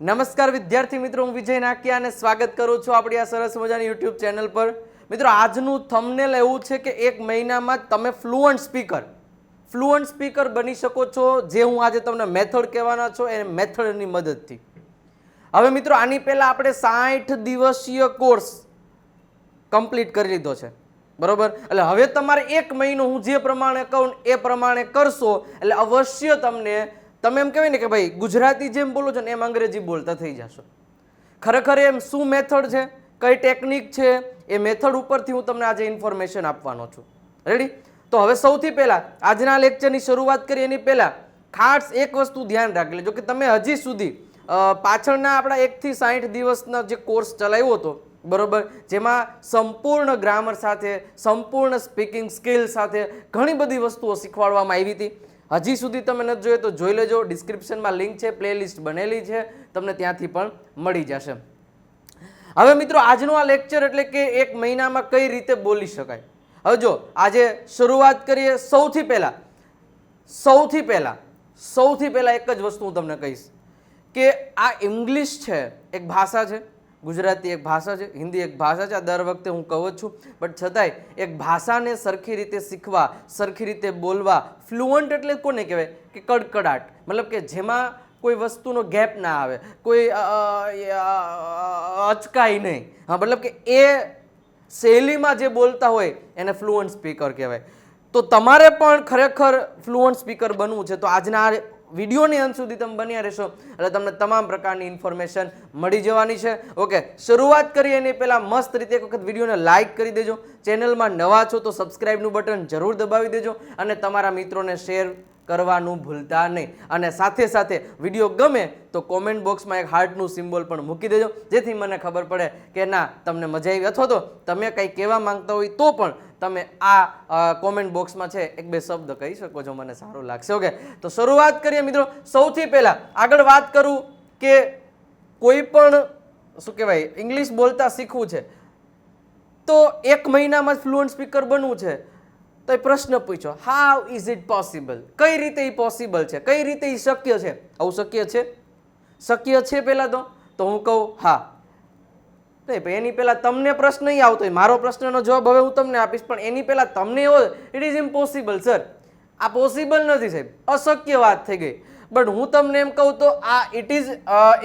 નમસ્કાર વિદ્યાર્થી મિત્રો, હું વિજય નાકિયા અને સ્વાગત કરું છું આપણી આ સરસ મજાની યુટ્યુબ ચેનલ પર. મિત્રો, આજનું થંબનેલ એવું છે કે એક મહિનામાં તમે ફ્લુઅન્ટ સ્પીકર બની શકો છો, જે હું આજે તમને મેથડ કહેવાના છો એ મેથડની મદદથી. હવે મિત્રો, આની પહેલા આપણે 60 દિવસીય કોર્સ કમ્પ્લીટ કરી લીધો છે, બરોબર. એટલે હવે તમારે એક મહિનો હું જે પ્રમાણે કહું એ પ્રમાણે કરશો એટલે અવશ્ય તમે એમ કહેવાય ને કે ભાઈ ગુજરાતી જેમ બોલો છો ને એમ અંગ્રેજી બોલતા થઈ જશો. ખરેખર એમ શું મેથડ છે, કઈ ટેકનિક છે, એ મેથડ ઉપરથી હું તમને આજે ઇન્ફોર્મેશન આપવાનો છું. રેડી? તો હવે સૌથી પહેલા આજના લેક્ચરની શરૂઆત કરીએ એની પહેલા ખાસ એક વસ્તુ ધ્યાન રાખી લેજો કે તમે હજી સુધી પાછળના આપણા 1 થી 60 દિવસના જે કોર્સ ચલાવ્યો હતો, બરોબર, જેમાં સંપૂર્ણ ગ્રામર સાથે, સંપૂર્ણ સ્પીકિંગ સ્કિલ સાથે ઘણી બધી વસ્તુઓ શીખવાડવામાં આવી હતી. હજી સુધી તમે નથી જોયું તો જોઈ લેજો, ડિસ્ક્રિપ્શનમાં લિંક છે, પ્લેલિસ્ટ બનેલી છે, તમને ત્યાંથી પણ મળી જશે. હવે મિત્રો, આજનો આ લેક્ચર એટલે કે એક મહિનામાં કઈ રીતે બોલી શકાય. હવે જો આજે શરૂઆત કરીએ. સૌથી પહેલા એક જ વસ્તુ હું તમને કહીશ કે આ ઇંગ્લિશ છે એક ભાષા છે, ગુજરાતી એક ભાષા છે, હિન્દી એક ભાષા છે. આ દર વખતે હું કહું જ છું, બટ છતાંય એક ભાષાને સરખી રીતે શીખવા, સરખી રીતે બોલવા. ફ્લુઅન્ટ એટલે કોને કહેવાય કે કડકડાટ, મતલબ કે જેમાં કોઈ વસ્તુનો ગેપ ના આવે, કોઈ અચકાય નહીં. હા, મતલબ કે એ શૈલીમાં જે બોલતા હોય એને ફ્લુઅન્ટ સ્પીકર કહેવાય. તો તમારે પણ ખરેખર ફ્લુઅન્ટ સ્પીકર બનવું છે તો આજના આ વિડીયોની અંત સુધી તમે બન્યા રહેશો એટલે તમને તમામ પ્રકારની ઇન્ફોર્મેશન મળી જવાની છે. ઓકે, શરૂઆત કરીએ એની પહેલાં મસ્ત રીતે એક વખત વિડીયોને લાઇક કરી દેજો. ચેનલમાં નવા છો તો સબસ્ક્રાઇબનું બટન જરૂર દબાવી દેજો અને તમારા મિત્રોને શેર કરવાનું ભૂલતા નહીં. અને સાથે સાથે વિડીયો ગમે તો કોમેન્ટ બોક્સમાં એક હાર્ટનું સિમ્બોલ પણ મૂકી દેજો, જેથી મને ખબર પડે કે ના તમને મજા આવી, અથવા તો તમે કંઈ કહેવા માંગતા હોય તો પણ તમે આ કોમેન્ટ બોક્સમાં છે એક બે શબ્દ કહી શકો છો, મને સારું લાગશે. ઓકે, તો શરૂઆત કરીએ મિત્રો. સૌથી પહેલા આગળ વાત કરું કે કોઈ પણ શું કહેવાય ઇંગ્લિશ બોલતા શીખવું છે તો એક મહિનામાં જ ફ્લુઅન્ટ સ્પીકર બનવું છે તો એ પ્રશ્ન પૂછો, હાઉ ઇઝ ઇટ પોસિબલ? કઈ રીતે એ પોસિબલ છે, કઈ રીતે એ શક્ય છે? આવું શક્ય છે? શક્ય છે પહેલા તો હું કહું હા. એની પહેલા તમને પ્રશ્ન નહીં આવતો હોય, મારો પ્રશ્નનો જવાબ હવે હું તમને આપીશ, પણ એની પહેલા તમને એવો ઇટ ઇઝ ઇમ્પોસિબલ. સર, આ પોસિબલ નથી સાહેબ, અશક્ય વાત થઈ ગઈ. બટ હું તમને એમ કહું તો આ ઇટ ઇઝ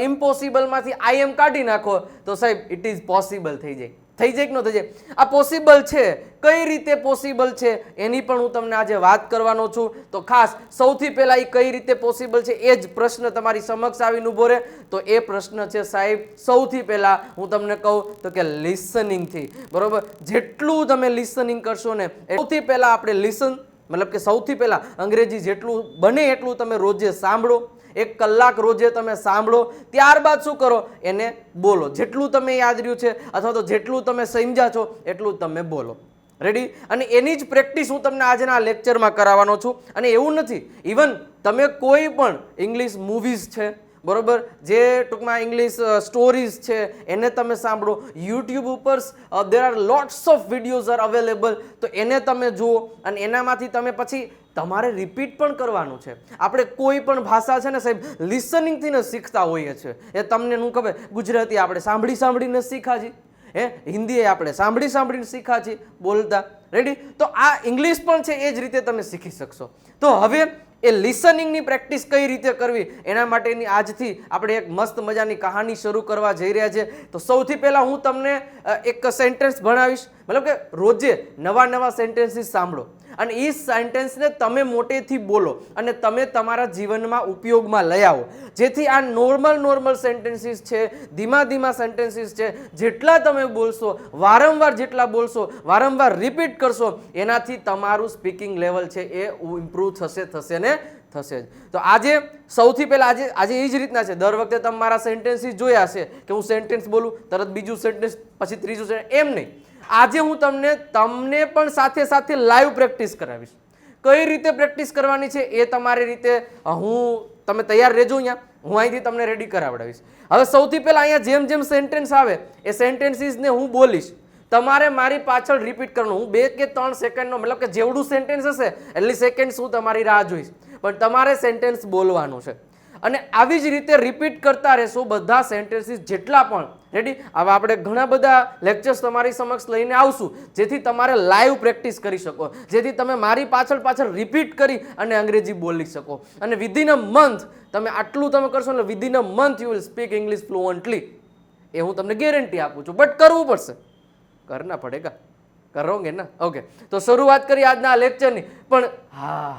ઇમ્પોસિબલમાંથી આઈ એમ કાઢી નાખો તો સાહેબ ઇટ ઇઝ પોસિબલ થઈ જાય. થઈ જાય કે ન થઈ જાય? આ પોસિબલ છે. કઈ રીતે પોસિબલ છે એની પણ હું તમને આજે વાત કરવાનો છું. તો ખાસ સૌથી પહેલા એ કઈ રીતે પોસિબલ છે એ જ પ્રશ્ન તમારી સમક્ષ આવીને ઉભો રહે. તો એ પ્રશ્ન છે સાહેબ, સૌથી પહેલા હું તમને કહું તો કે લિસનિંગથી. બરોબર, જેટલું તમે લિસનિંગ કરશો ને, સૌથી પહેલા આપણે લિસન, મતલબ કે સૌથી પહેલા અંગ્રેજી જેટલું બને એટલું તમે રોજે સાંભળો. 1 કલાક રોજે તમે સાંભળો, ત્યારબાદ શું કરો, એને બોલો. જેટલું તમે યાદ રહ્યું છે અથવા તો જેટલું તમે સમજ્યા છો એટલું તમે બોલો. રેડી? અને એની જ પ્રેક્ટિસ હું તમને આજના લેક્ચરમાં કરાવવાનો છું. અને એવું નથી, ઇવન તમે કોઈ પણ ઇંગ્લિશ મૂવીઝ છે, બરોબર, જે ટૂંકમાં ઇંગ્લિશ સ્ટોરીઝ છે એને તમે સાંભળો. યુટ્યુબ ઉપર there are lots of videos R available, તો એને તમે જુઓ અને એનામાંથી તમે પછી તમારે રિપીટ પણ કરવાનું છે. આપણે કોઈ પણ ભાષા છે ને સાહેબ લિસનિંગથી ને શીખતા હોઈએ છીએ. એ તમને શું ખબર, ગુજરાતી આપણે સાંભળીને શીખા છીએ, હિન્દી આપણે સાંભળીને શીખા છીએ બોલતા. રેડી? તો આ ઇંગ્લિશ પણ છે એ જ રીતે તમે શીખી શકશો. તો હવે એ લિસનિંગની પ્રેક્ટિસ કઈ રીતે કરવી એના માટેની આજથી આપણે એક મસ્ત મજાની કહાની શરૂ કરવા જઈ રહ્યા છે. તો સૌથી પહેલા હું તમને એક સેન્ટેન્સ ભણાવીશ, મતલબ કે રોજે નવા સેન્ટેન્સીસ સાંભળો અને એ સેન્ટેન્સને તમે મોટેથી બોલો અને તમે તમારા જીવનમાં ઉપયોગમાં લઈ આવો, જેથી આ નોર્મલ સેન્ટેન્સીસ છે, ધીમા સેન્ટેન્સીસ છે, જેટલા તમે બોલશો, વારંવાર જેટલા બોલશો, વારંવાર રિપીટ કરશો, એનાથી તમારું સ્પીકિંગ લેવલ છે એ ઇમ્પ્રૂવ થશે ને થશે જ. તો આજે સૌથી પહેલા આજે એ જ રીતના છે. દર વખતે તમે મારા સેન્ટેન્સીસ જોયા હશે કે હું સેન્ટેન્સ બોલું, તરત બીજું સેન્ટેન્સ, પછી ત્રીજું સેન્ટેન્સ, એમ નહીં. આજે હું તમને પણ સાથે લાઈવ પ્રેક્ટિસ કરાવીશ. કઈ રીતે પ્રેક્ટિસ કરવાની છે એ તમારી રીતે તમે તૈયાર રહેજો. અહીંયા હું અહીંથી તમને રેડી કરાવડાવીશ. હવે સૌથી પહેલા અહીંયા જેમ સેન્ટેન્સ આવે એ સેન્ટેન્સીસને હું બોલીશ, તમારે મારી પાછળ રિપીટ કરવાનું. હું 2 કે 3 સેકન્ડનો, મતલબ કે જેવડું સેન્ટેન્સ હશે એટલી સેકન્ડ્સ હું તમારી રાહ જોઈશ, પણ તમારે સેન્ટેન્સ બોલવાનું છે. અને આવી જ રીતે રિપીટ કરતા રહેશો બધા સેન્ટેન્સીસ જેટલા પણ. રેડી? હવે આપણે ઘણા બધા લેક્ચર્સ તમારી સમક્ષ લઈને આવશું જેથી તમારે લાઈવ પ્રેક્ટિસ કરી શકો, જેથી તમે મારી પાછળ રિપીટ કરી અને અંગ્રેજી બોલી શકો. અને વિધિન અ મંથ તમે આટલું તમે કરશો એટલે within a month you will speak English fluently. એ હું તમને ગેરંટી આપું છું. બટ કરવું પડશે, કરના પડેગા, કરોગે ના. ઓકે, તો શરૂઆત કરીએ આજના આ લેક્ચરની. પણ હા,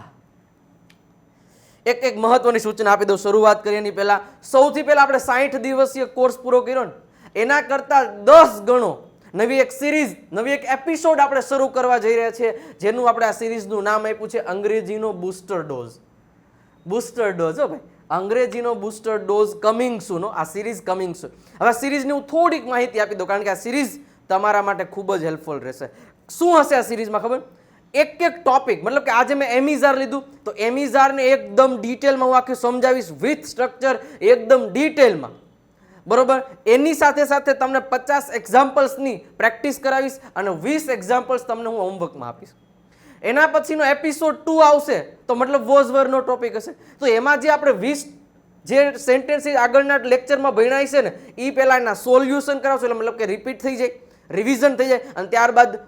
એક મહત્વની સૂચના આપી દઉં શરૂઆત કરીએ એની પહેલા. સૌથી પહેલા આપણે 60 દિવસીય કોર્સ પૂરો કર્યો ને એના કરતા 10 ગણો નવી એક સિરીઝ, નવી એક એપિસોડ આપણે શરૂ કરવા જઈ રહ્યા છીએ, જેનું આપણે આ સિરીઝનું નામ આપ્યું છે અંગ્રેજીનો બૂસ્ટર ડોઝ. બૂસ્ટર ડોઝ, હો ભાઈ, અંગ્રેજીનો બૂસ્ટર ડોઝ કમિંગ સૂન. આ સિરીઝ કમિંગ સૂન. હવે સિરીઝની હું થોડીક માહિતી આપી દઉં કારણ કે આ સિરીઝ તમારા માટે ખૂબ જ હેલ્પફુલ રહેશે. શું હશે આ સિરીઝમાં ખબર? એક ટોપિક, મતલબ કે આજે મેં એમિઝાર લીધું તો એમિઝારને એકદમ ડિટેલમાં હું આખું સમજાવીશ વિથ સ્ટ્રક્ચર, એકદમ ડિટેલમાં. બરોબર? એની સાથે સાથે તમને 50 એક્ઝામ્પલ્સની પ્રેક્ટિસ કરાવીશ અને 20 એક્ઝામ્પલ્સ તમને હું હોમવર્કમાં આપીશ. એના પછીનો એપિસોડ 2 આવશે તો મતલબ વોઝ વરનો ટોપિક હશે. તો એમાં જે આપણે 20 જે સેન્ટેન્સીસ આગળના લેક્ચરમાં ભણાય છે ને એ પહેલાં એના સોલ્યુશન કરાવશો, એટલે મતલબ કે રિપીટ થઈ જાય, રિવિઝન થઈ જાય, અને ત્યારબાદ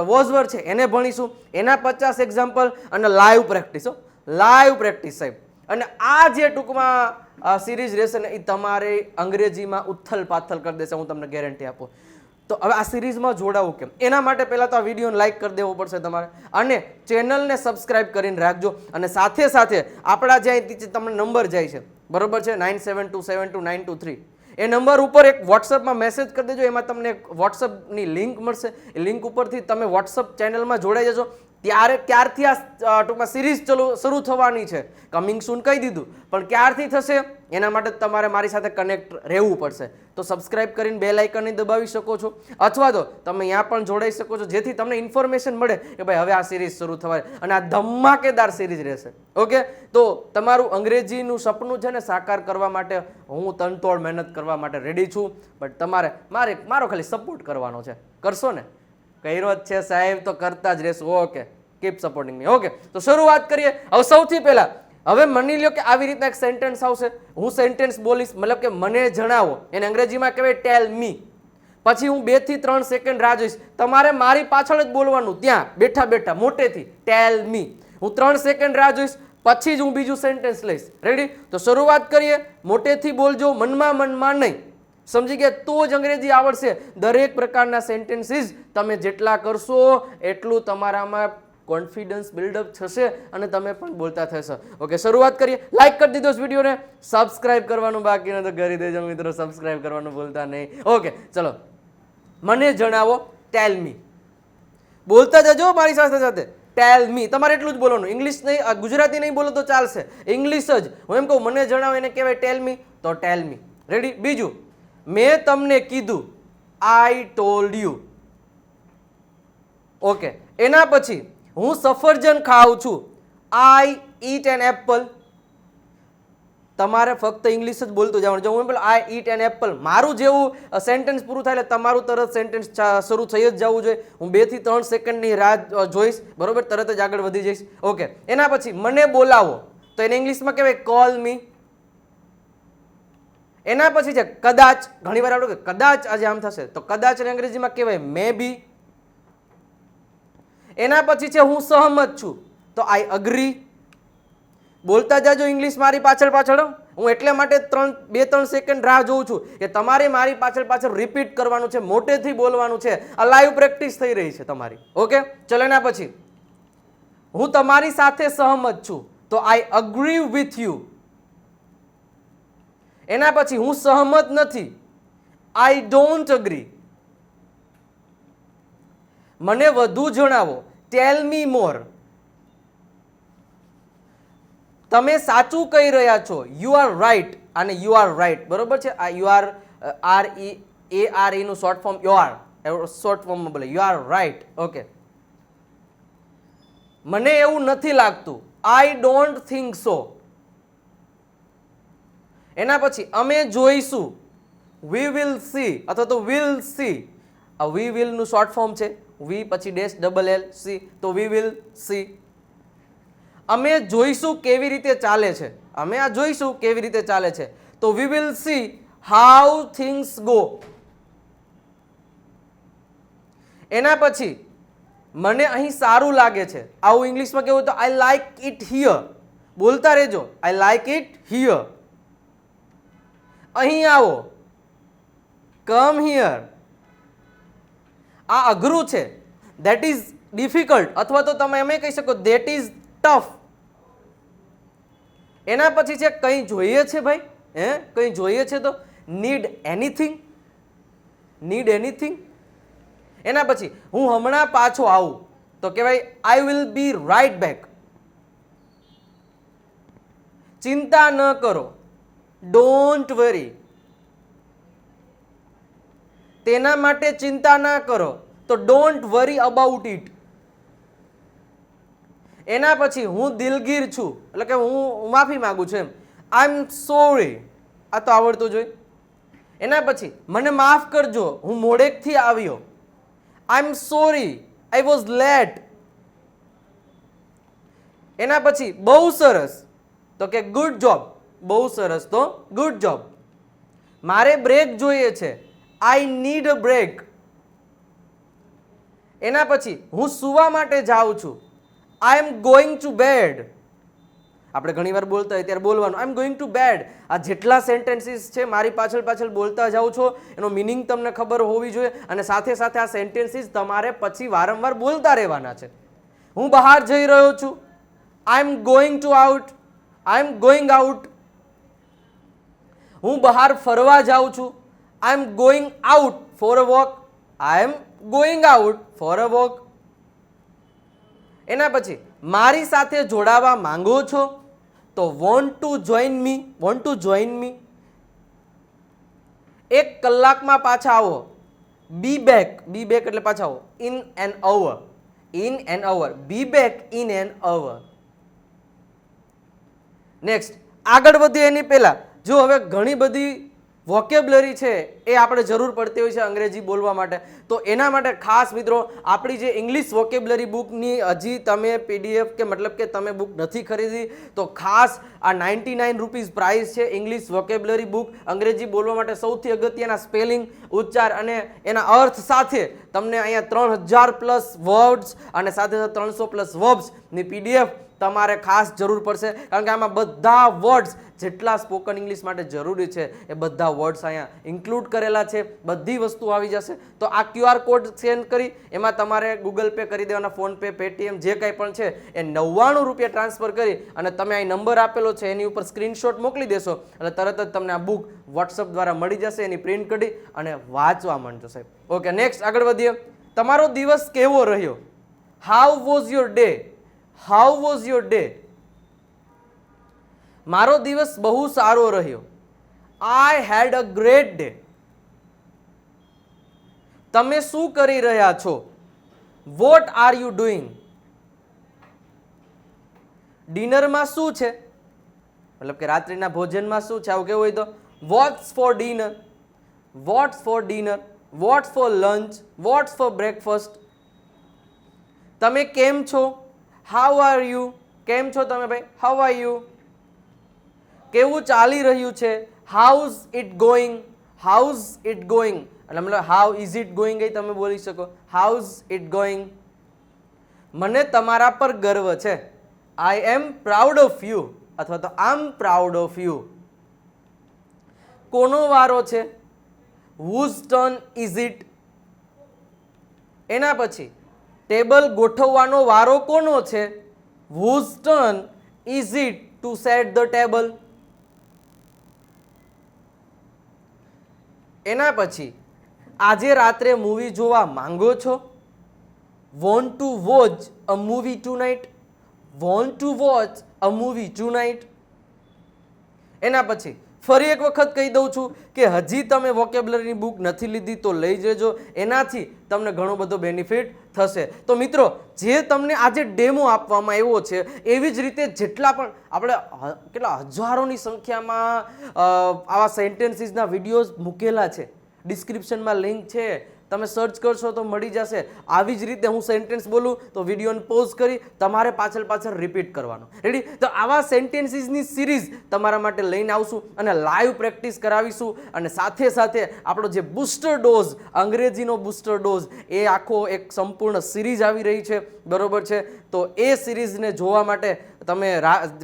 વોઝવર છે એને ભણીશું, એના 50 એક્ઝામ્પલ અને લાઈવ પ્રેક્ટિસ. લાઈવ પ્રેક્ટિસ સાહેબ. અને આ જે ટૂંકમાં સિરીઝ રહેશે ને એ તમારે અંગ્રેજીમાં ઉથલ પાથલ કરી દેશે, હું તમને ગેરંટી આપું. તો હવે આ સિરીઝમાં જોડાવું કેમ? એના માટે પહેલાં તો આ વિડીયોને લાઈક કરી દેવો પડશે તમારે, અને ચેનલને સબસ્ક્રાઇબ કરીને રાખજો. અને સાથે સાથે આપણા જે અહીંથી તમને નંબર જાય છે, બરોબર છે, 97272923, એ નંબર ઉપર એક વોટ્સઅપમાં મેસેજ કરી દેજો. એમાં તમને એક વોટ્સઅપની લિંક મળશે. એ લિંક ઉપરથી તમે વોટ્સઅપ ચેનલમાં જોડાઈ જજો. ક્યારથી આ ટૂંકમાં સિરીઝ શરૂ થવાની છે, કમિંગ સૂન કહી દીધું, પણ ક્યારથી થશે એના માટે તમારે મારી સાથે કનેક્ટ રહેવું પડશે. તો સબસ્ક્રાઇબ કરીને બેલ આઇકનને દબાવી શકો છો, અથવા તો તમે અહીંયા પણ જોડાઈ શકો છો, જેથી તમને ઇન્ફોર્મેશન મળે કે ભાઈ હવે આ સિરીઝ શરૂ થવાની અને આ ધમાકેદાર સિરીઝ રહેશે. ઓકે, તો તમારું અંગ્રેજીનું સપનું છે ને સાકાર કરવા માટે હું તનતોડ મહેનત કરવા માટે રેડી છું. બટ તમારે મારો ખાલી સપોર્ટ કરવાનો છે. કરશો ને? કર્યો જ છે સાહેબ, તો કરતા જ રહેશું. ઓકે, કીપ સપોર્ટિંગ મી. ઓકે, તો શરૂઆત કરીએ. હવે સૌથી પહેલા હવે માની લ્યો કે આવી રીતના એક સેન્ટેન્સ આવશે, હું સેન્ટેન્સ બોલીશ, મતલબ કે મને જણાવો, એને અંગ્રેજીમાં કહેવાય ટેલ મી. પછી હું 2 થી 3 સેકન્ડ રાહ જોઈશ, તમારે મારી પાછળ જ બોલવાનું, ત્યાં બેઠા બેઠા મોટેથી ટેલ મી. હું 3 સેકન્ડ રાહ જોઈશ, પછી જ હું બીજું સેન્ટેન્સ લઈશ. રેડી? તો શરૂઆત કરીએ. મોટેથી બોલજો, મનમાં નહીં. સમજી ગયા? તો જ અંગ્રેજી આવડશે. દરેક પ્રકારના સેન્ટેન્સીસ તમે જેટલા કરશો એટલું તમારામાં કોન્ફિડન્સ બિલ્ડઅપ થશે અને તમે પણ બોલતા થશો. ઓકે, શરૂઆત કરીએ. લાઈક કરી દીધો વિડીયોને, સબસ્ક્રાઇબ કરવાનું બાકી ન તો કરી દેજો મિત્રો, સબસ્ક્રાઇબ કરવાનું ભૂલતા નહીં. ઓકે, ચલો. મને જણાવો, ટેલ મી. બોલતા જજો મારી સાથે સાથે, ટેલ મી. તમારે એટલું જ બોલવાનું, ઇંગ્લિશ નહીં, ગુજરાતી નહીં બોલો તો ચાલશે, ઇંગ્લિશ જ. હું એમ કહું મને જણાવો એને કહેવાય ટેલ મી, તો ટેલ મી. રેડી? બીજું, મેં તમને કીધું, આઈ ટોલ્ડ યુ. ઓકે, એના પછી હું સફરજન ખાઉં છું, આઈ ઈટ એન એપલ. તમારે ફક્ત ઇંગ્લિશ જ બોલતું જવાનું. જો હું બોલું આઈ ઈટ એન એપલ, મારું જેવું સેન્ટેન્સ પૂરું થાય એટલે તમારું તરત સેન્ટેન્સ શરૂ થઈ જ જવું જોઈએ. હું 2 થી 3 સેકન્ડની રાહ જોઈશ, બરોબર, તરત જ આગળ વધી જઈશ. ઓકે, એના પછી મને બોલાવો, તો એને ઇંગ્લિશમાં કહેવાય કોલ મી. એના પછી છે કદાચ. ઘણી વાર આપણે કદાચ આજે આમ થશે, તો કદાચ અંગ્રેજીમાં કહેવાય મે બી. એના પછી છે હું સહમત છું, તો આઈ અગ્રી. બોલતા જાજો ઇંગ્લિશ મારી પાછળ. હું એટલે માટે 2-3 સેકન્ડ રાહ જોઉં છું કે તમારે મારી પાછળ રિપીટ કરવાનું છે, મોટેથી બોલવાનું છે. આ લાઈવ પ્રેક્ટિસ થઈ રહી છે તમારી. ઓકે, ચલો. એના પછી હું તમારી સાથે સહમત છું, તો આઈ અગ્રી વિથ યુ. એના પછી હું સહમત નથી, આઈ ડોન્ટ અગ્રી. મને વધુ જણાવો, ટેલ મી મોર. તમે સાચું કહી રહ્યા છો, યુ આર રાઈટ, અને યુ આર રાઈટ, બરોબર છે. આ યુ આર ARE નું short form you are, short ફોર્મમાં બોલે યુ આર રાઈટ. ઓકે, મને એવું નથી લાગતું, આઈ ડોન્ટ થિંક સો. એના પછી અમે જોઈશું, વી વિલ સી, અથવા તો વિલ સી. આ વી વિલ નું શોર્ટ ફોર્મ છે, વી પછી -LL સી, તો વી વિલ સી. અમે જોઈશું કેવી રીતે ચાલે છે, અમે આ જોઈશું કેવી રીતે ચાલે છે. તો we will see how things go. એના પછી મને અહીં સારું લાગે છે, આવું ઇંગ્લિશમાં કેવું તો આઈ લાઈક ઇટ હિયર. બોલતા રહેજો, આઈ લાઈક ઇટ હિયર. અહીં આવો, કમ હિયર. આ અઘરું છે, ધેટ ઇઝ ડિફિકલ્ટ, અથવા તો તમે એમ કહી શકો ધેટ ઇઝ ટફ. એના પછી છે કંઈ જોઈએ છે ભાઈ, કંઈ જોઈએ છે તો નીડ એનીથિંગ, નીડ એનીથિંગ. એના પછી હું હમણાં પાછો આવું તો કહેવાય I will be right back. ચિંતા ન કરો, ડોન્ટ વરી. તેના માટે ચિંતા ના કરો તો ડોન્ટ વરી અબાઉટ ઇટ. એના પછી હું દિલગીર છું, એટલે કે હું માફી માંગુ છું એમ. આઈ એમ સોરી, આ તો આવડતું જોઈએ. એના પછી મને માફ કરજો, હું મોડેકથી આવ્યો. I am sorry, I was late. એના પછી બહુ સરસ તો કે ગુડ જોબ, બહુ સરસ તો ગુડ જોબ. મારે બ્રેક જોઈએ છે, આઈ નીડ અ બ્રેક. એના પછી હું સૂવા માટે જાઉં છું, I am going to bed. આપણે ઘણીવાર બોલતા હોય ત્યારે બોલવાનું આઈ એમ ગોઈંગ ટુ બેડ. આ જેટલા સેન્ટેન્સીસ છે મારી પાછળ પાછળ બોલતા જાઓ છો, એનો મિનિંગ તમને ખબર હોવી જોઈએ, અને સાથે સાથે આ સેન્ટેન્સીસ તમારે પછી વારંવાર બોલતા રહેવાના છે. હું બહાર જઈ રહ્યો છું, I am going to out, I am going out. હું બહાર ફરવા જાઉં છું, I am going out for a walk, I am going out for a walk. એના પછી મારી સાથે જોડાવા માંગો છો તો want to join me, want to join me. 1 કલાકમાં પાછા આવો, બી બેક, બી બેક એટલે પાછા આવો. In an hour, in an hour, be back in an hour. Next આગળ વધીએ એની પહેલા જો હવે ઘણી બધી વોકેબ્લરી છે એ આપણે જરૂર પડતી હોય છે અંગ્રેજી બોલવા માટે. તો એના માટે ખાસ મિત્રો આપણી જે ઇંગ્લિશ વોકેબ્લરી બુકની હજી તમે પીડીએફ કે મતલબ કે તમે બુક નથી ખરીદી તો ખાસ આ 99 રૂપીઝ પ્રાઇસ છે ઇંગ્લિશ વોકેબ્લરી બુક. અંગ્રેજી બોલવા માટે સૌથી અગત્યના સ્પેલિંગ, ઉચ્ચાર અને એના અર્થ સાથે તમને અહીંયા 3000 પ્લસ વર્ડ્સ અને સાથે સાથે 300 પ્લસ વર્બ્સની પીડીએફ તમારે ખાસ જરૂર પડશે, કારણ કે આમાં બધા વર્ડ્સ જેટલા સ્પોકન ઇંગ્લિશ માટે જરૂરી છે એ બધા વર્ડ્સ અહીંયા ઇન્ક્લુડ કરેલા છે. બધી વસ્તુ આવી જશે. તો આ QR કોડ સ્કેન કરી એમાં તમારે ગૂગલ પે કરી દેવાના, ફોન પે, પેટીએમ જે કંઈ પણ છે એ 99 રૂપિયા ટ્રાન્સફર કરી અને તમે અહીં નંબર આપેલો છે એની ઉપર સ્ક્રીનશોટ મોકલી દેશો એટલે તરત જ તમને આ બુક વોટ્સઅપ દ્વારા મળી જશે. એની પ્રિન્ટ કાઢી અને વાંચવા માંડજો સાહેબ. ઓકે, નેક્સ્ટ આગળ વધીએ. તમારો દિવસ કેવો રહ્યો? How was your day? How was your day? મારો દિવસ બહુ સારો રહ્યો. I had a great day. તમે શું કરી રહ્યા છો? What are you doing? ડિનરમાં શું છે? મતલબ કે રાત્રિના ભોજનમાં શું છે? આવું કેવું હોય તો what's for dinner, what's for dinner, what's for lunch, what's for breakfast. તમે કેમ છો? How are you? કેમ છો તમે ભાઈ? How are you? કેવું ચાલી રહ્યું છે? How's it going? How's it going એટલે મતલબ હાઉ ઇઝ ઇટ ગોઈંગ એ તમે બોલી શકો. How's it going? મને તમારા પર ગર્વ છે. I am proud of you અથવા તો I am proud of you. કોનો વારો છે? Whose turn is it? એના પછી ટેબલ ગોઠવવાનો વારો કોનો છે? Whose turn is it to set the table? એના પછી આજે રાત્રે મૂવી જોવા માંગો છો? Want to watch a movie tonight? Want to watch a movie tonight? એના પછી ફરી એક વખત કહી દઉં છું કે હજી તમે વોકેબ્લરીની બુક નથી લીધી તો લઈ જજો, એનાથી તમને ઘણો બધો બેનિફિટ થશે. તો મિત્રો જે તમને આજે ડેમો આપવામાં આવ્યો છે એવી જ રીતે જેટલા પણ આપણે કેટલા હજારોની સંખ્યામાં આવા સેન્ટેન્સીસના વિડીયોઝ મૂકેલા છે, ડિસ્ક્રિપ્શનમાં લિંક છે, તમે સર્ચ કરશો તો મળી જશે. આવી જ રીતે હું સેન્ટેન્સ બોલું તો વિડીયોને પોઝ કરી તમારે પાછળ રિપીટ કરવાનું. રેડી? તો આવા સેન્ટેન્સીસની સિરીઝ તમારા માટે લઈને આવશું અને લાઈવ પ્રેક્ટિસ કરાવીશું. અને સાથે સાથે આપણો જે બૂસ્ટર ડોઝ, અંગ્રેજીનો બૂસ્ટર ડોઝ, એ આખો એક સંપૂર્ણ સિરીઝ આવી રહી છે. બરોબર છે? તો એ સિરીઝને જોવા માટે તમે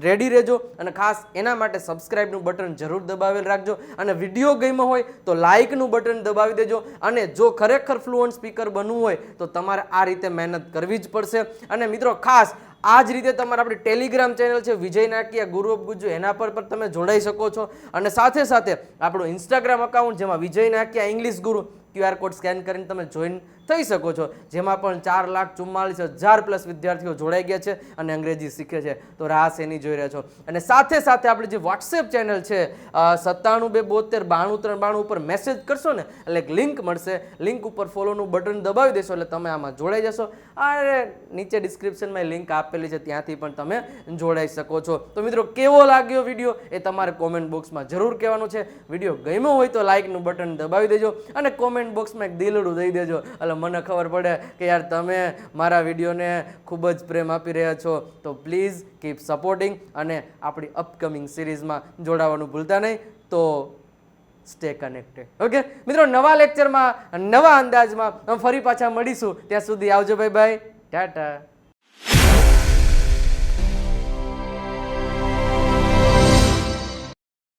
રેડી રહેજો અને ખાસ એના માટે સબસ્ક્રાઇબનું બટન જરૂર દબાવેલ રાખજો. અને વિડીયો ગમ્યો હોય તો લાઇકનું બટન દબાવી દેજો. અને જો ખરેખર ફ્લુઅન્ટ સ્પીકર બનવું હોય તો તમારે આ રીતે મહેનત કરવી જ પડશે. અને મિત્રો ખાસ આ જ રીતે તમારે આપણી ટેલિગ્રામ ચેનલ છે વિજય નાકિયા ગુરુ ઓફ ગુજ્જુ, એના પર તમે જોડાઈ શકો છો. અને સાથે સાથે આપણું ઇન્સ્ટાગ્રામ અકાઉન્ટ જેમાં વિજય નાકિયા ઇંગ્લિશ ગુરુ QR કોડ સ્કેન કરીને તમે જોઈન થઈ શકો છો, જેમાં પણ 4,44,000 પ્લસ વિદ્યાર્થીઓ જોડાઈ ગયા છે અને અંગ્રેજી શીખે છે. તો રાહ શેની જોઈ રહ્યા છો? અને સાથે સાથે આપણી જે વોટ્સએપ ચેનલ છે 9722729392 ઉપર મેસેજ કરશો ને એટલે એક લિંક મળશે. લિંક ઉપર ફોલોનું બટન દબાવી દેશો એટલે તમે આમાં જોડાઈ જશો. અને નીચે ડિસ્ક્રિપ્શનમાં લિંક આપેલી છે, ત્યાંથી પણ તમે જોડાઈ શકો છો. તો મિત્રો કેવો લાગ્યો વિડીયો એ તમારે કોમેન્ટ બોક્સમાં જરૂર કહેવાનું છે. વિડીયો ગમ્યો હોય તો લાઇકનું બટન દબાવી દેજો અને કોમેન્ટ બોક્સમાં એક દિલડું દઈ દેજો એટલે મને ખબર પડે કે યાર તમે મારા વિડીયોને ખૂબ જ પ્રેમ આપી રહ્યા છો. તો પ્લીઝ કીપ સપોર્ટિંગ અને આપણી અપકમિંગ સિરીઝમાં જોડાવાનું ભૂલતા નહીં. તો સ્ટે કનેક્ટેડ. ઓકે મિત્રો, નવા લેક્ચરમાં નવા અંદાજમાં ફરી પાછા મળીશું. ત્યાં સુધી આવજો. Bye bye, Tata.